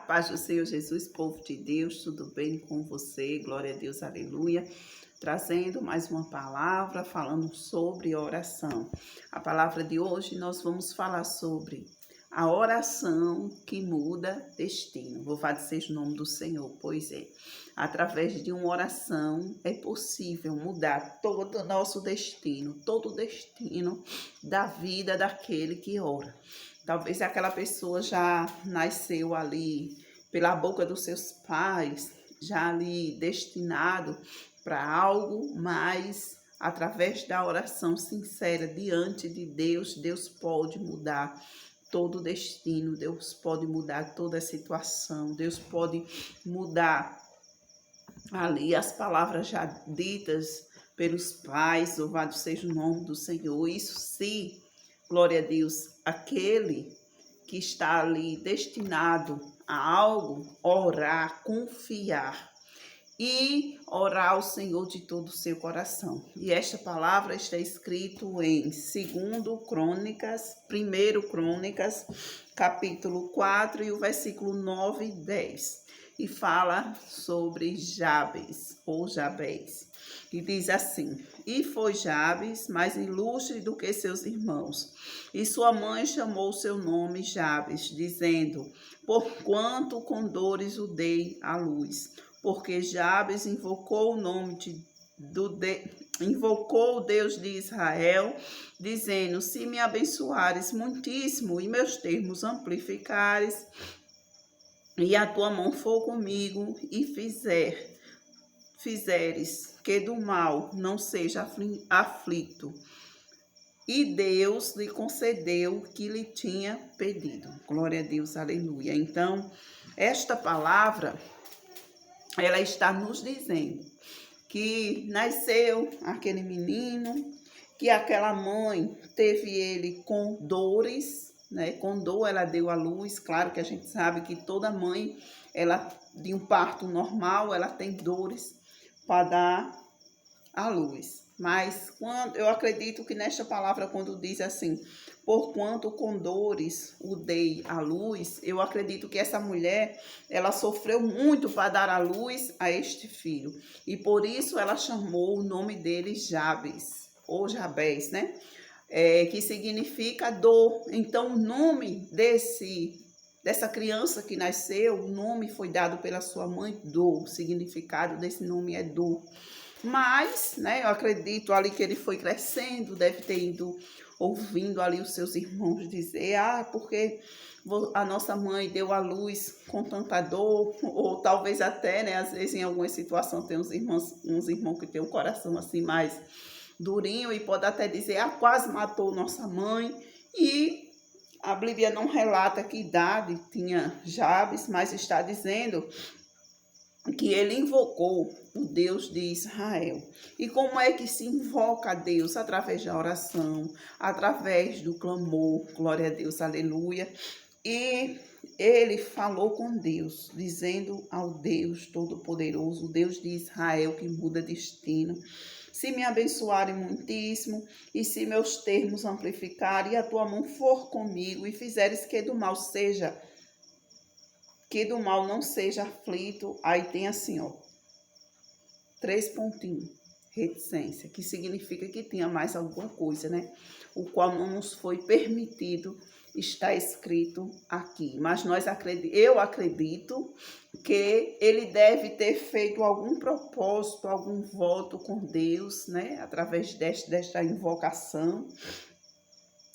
paz do Senhor Jesus, povo de Deus, tudo bem com você? Glória a Deus, aleluia. Trazendo mais uma palavra, falando sobre oração. A palavra de hoje nós vamos falar sobre a oração que muda destino. Louvado seja o nome do Senhor, pois é. Através de uma oração é possível mudar todo o nosso destino, todo o destino da vida daquele que ora. Talvez aquela pessoa já nasceu ali pela boca dos seus pais, já ali destinado para algo, mas através da oração sincera diante de Deus, Deus pode mudar todo o destino, Deus pode mudar toda a situação, Deus pode mudar ali as palavras já ditas pelos pais, louvado seja o nome do Senhor. Isso sim, glória a Deus, aquele que está ali destinado a algo, orar, confiar e orar ao Senhor de todo o seu coração. E esta palavra está escrito em 2 Crônicas, 1 Crônicas, capítulo 4 e o versículo 9 e 10. E fala sobre Jabes, ou Jabez. E diz assim: E foi Jabes mais ilustre do que seus irmãos. E sua mãe chamou seu nome Jabes, dizendo: Porquanto com dores o dei à luz. Porque Jabes invocou o nome invocou o Deus de Israel, dizendo: Se me abençoares muitíssimo e meus termos amplificares, e a tua mão for comigo e fizeres que do mal não seja aflito. E Deus lhe concedeu o que lhe tinha pedido. Glória a Deus, aleluia. Então, esta palavra, ela está nos dizendo que nasceu aquele menino, que aquela mãe teve ele com dores, né? Com dor ela deu à luz. Claro que a gente sabe que toda mãe, ela de um parto normal, ela tem dores para dar à luz. Mas eu acredito que nesta palavra, quando diz assim, porquanto com dores o dei à luz, eu acredito que essa mulher, ela sofreu muito para dar à luz a este filho. E por isso ela chamou o nome dele Jabes, ou Jabez, né? Que significa dor. Então o nome dessa criança que nasceu, o nome foi dado pela sua mãe, dor. O significado desse nome é dor. Mas, né, eu acredito ali que ele foi crescendo, deve ter ido ouvindo ali os seus irmãos dizer: porque a nossa mãe deu à luz com tanta dor, ou talvez até, né, às vezes em alguma situação tem uns irmãos que tem o coração assim mais durinho e pode até dizer: quase matou nossa mãe. E a Bíblia não relata que idade tinha Jabes, mas está dizendo que ele invocou o Deus de Israel. E como é que se invoca a Deus? Através da oração, através do clamor, glória a Deus, aleluia. E ele falou com Deus, dizendo ao Deus Todo-Poderoso, o Deus de Israel que muda destino: se me abençoarem muitíssimo, e se meus termos amplificarem, e a tua mão for comigo, e fizeres que do mal não seja aflito. Aí tem assim, 3 pontinhos, reticência, que significa que tinha mais alguma coisa, né? O qual não nos foi permitido, está escrito aqui. Mas eu acredito que ele deve ter feito algum propósito, algum voto com Deus, né? Através desta invocação.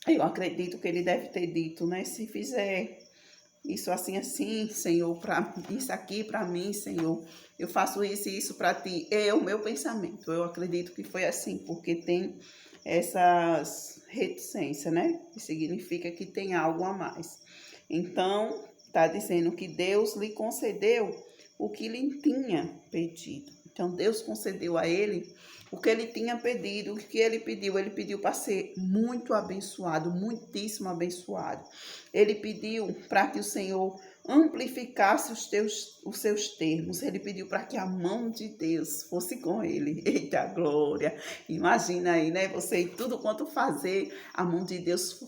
Eu acredito que ele deve ter dito, né? Se fizer isso assim, Senhor, isso aqui para mim, Senhor, eu faço isso e isso para ti. É o meu pensamento. Eu acredito que foi assim, porque tem essas reticências, né? Que significa que tem algo a mais. Então, está dizendo que Deus lhe concedeu o que lhe tinha pedido. Então, Deus concedeu a ele o que ele tinha pedido. O que ele pediu para ser muito abençoado, muitíssimo abençoado. Ele pediu para que o Senhor amplificasse os seus termos. Ele pediu para que a mão de Deus fosse com ele. Eita glória! Imagina aí, né? Você e tudo quanto fazer, a mão de Deus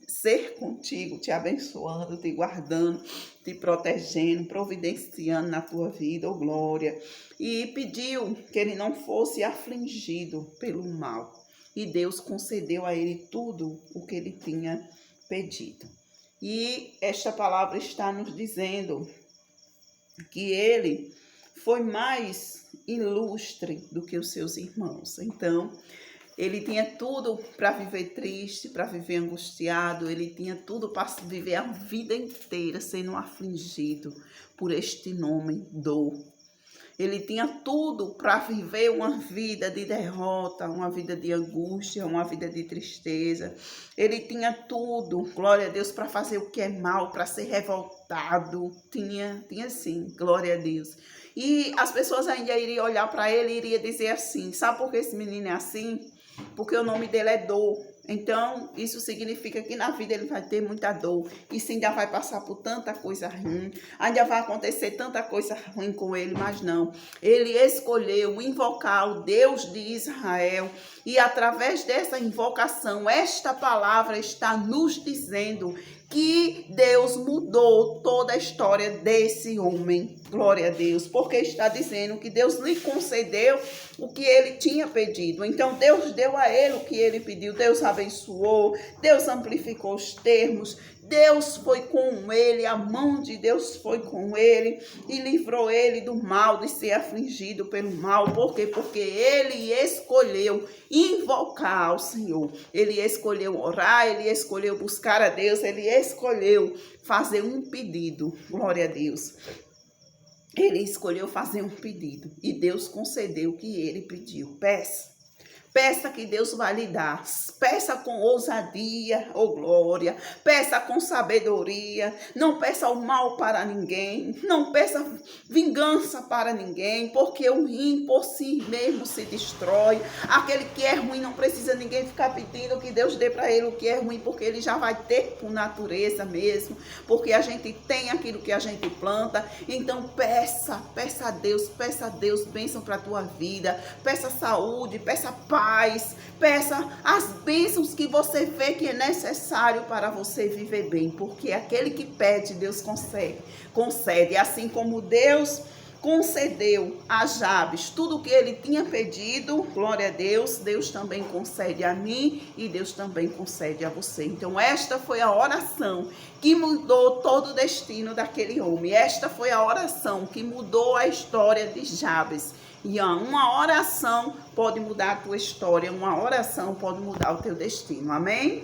ser contigo, te abençoando, te guardando, te protegendo, providenciando na tua vida, oh glória. E pediu que ele não fosse afligido pelo mal. E Deus concedeu a ele tudo o que ele tinha pedido. E esta palavra está nos dizendo que ele foi mais ilustre do que os seus irmãos. Então, ele tinha tudo para viver triste, para viver angustiado, ele tinha tudo para viver a vida inteira sendo afligido por este nome, dor. Ele tinha tudo para viver uma vida de derrota, uma vida de angústia, uma vida de tristeza. Ele tinha tudo, glória a Deus, para fazer o que é mal, para ser revoltado. Tinha sim, glória a Deus. E as pessoas ainda iriam olhar para ele e iriam dizer assim, sabe por que esse menino é assim? Porque o nome dele é dor. Então, isso significa que na vida ele vai ter muita dor. E sim, ainda vai passar por tanta coisa ruim. Ainda vai acontecer tanta coisa ruim com ele, mas não. Ele escolheu invocar o Deus de Israel. E através dessa invocação, esta palavra está nos dizendo que Deus mudou toda a história desse homem. Glória a Deus, porque está dizendo que Deus lhe concedeu o que ele tinha pedido. Então Deus deu a ele o que ele pediu. Deus abençoou, Deus amplificou os termos, Deus foi com ele, a mão de Deus foi com ele e livrou ele do mal, de ser afligido pelo mal. Por quê? Porque ele escolheu invocar ao Senhor. Ele escolheu orar, ele escolheu buscar a Deus, ele escolheu fazer um pedido. Glória a Deus. Ele escolheu fazer um pedido e Deus concedeu o que ele pediu. Peça que Deus vai lhe dar. Peça com ousadia, oh glória. Peça com sabedoria. Não peça o mal para ninguém. Não peça vingança para ninguém. Porque o ruim por si mesmo se destrói. Aquele que é ruim não precisa ninguém ficar pedindo que Deus dê para ele o que é ruim. Porque ele já vai ter por natureza mesmo. Porque a gente tem aquilo que a gente planta. Então peça a Deus bênção para a tua vida. Peça saúde, peça paz, peça as bênçãos que você vê que é necessário para você viver bem, porque aquele que pede, Deus concede, assim como Deus concedeu a Jabes tudo o que ele tinha pedido, glória a Deus, Deus também concede a mim e Deus também concede a você. Então esta foi a oração que mudou todo o destino daquele homem, esta foi a oração que mudou a história de Jabes. E uma oração pode mudar a tua história, uma oração pode mudar o teu destino, amém?